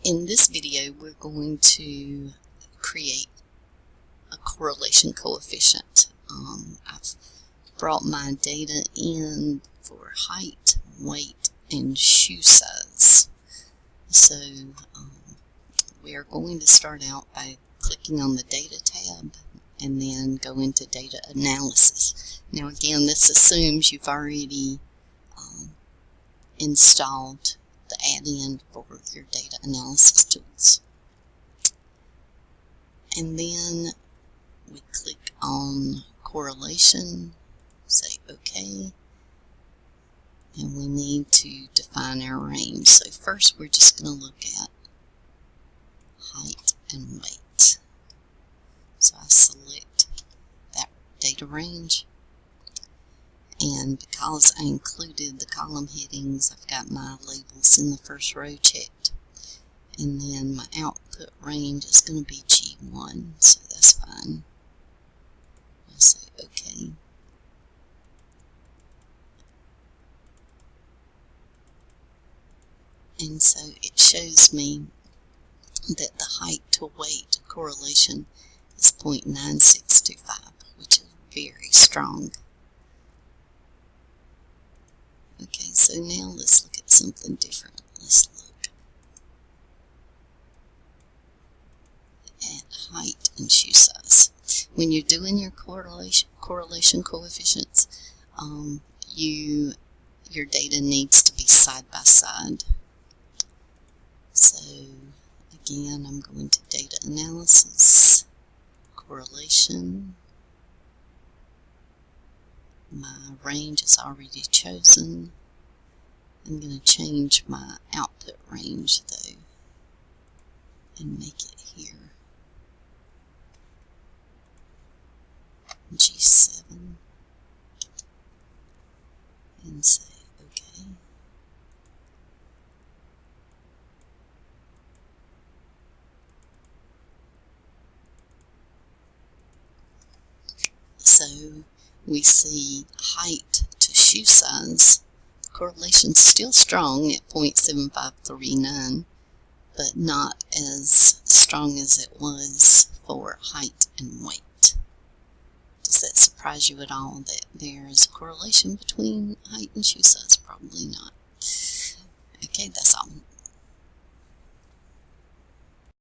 In this video, we're going to create a correlation coefficient. I've brought my data in for height, weight, and shoe size. So we are going to start out by clicking on the Data tab and then go into Data Analysis. Now again, this assumes you've already installed the add-in for your data analysis tools. And then we click on correlation, say OK, and we need to define our range. So first we're just going to look at height and weight. So I select that data range, and because I included the column headings, I've got my labels in the first row checked, and then my output range is going to be G1, so that's fine. I'll say OK. And so it shows me that the height to weight correlation is 0.9625, which is very strong. Okay, so now let's look at something different. Let's look at height and shoe size. When you're doing your correlation coefficients, your data needs to be side by side. So again, I'm going to Data Analysis, Correlation. My range is already chosen. I'm going to change my output range though and make it here G7 and say OK. So we see height to shoe size. The correlation's still strong at 0.7539, but not as strong as it was for height and weight. Does that surprise you at all that there is a correlation between height and shoe size? Probably not. Okay, that's all.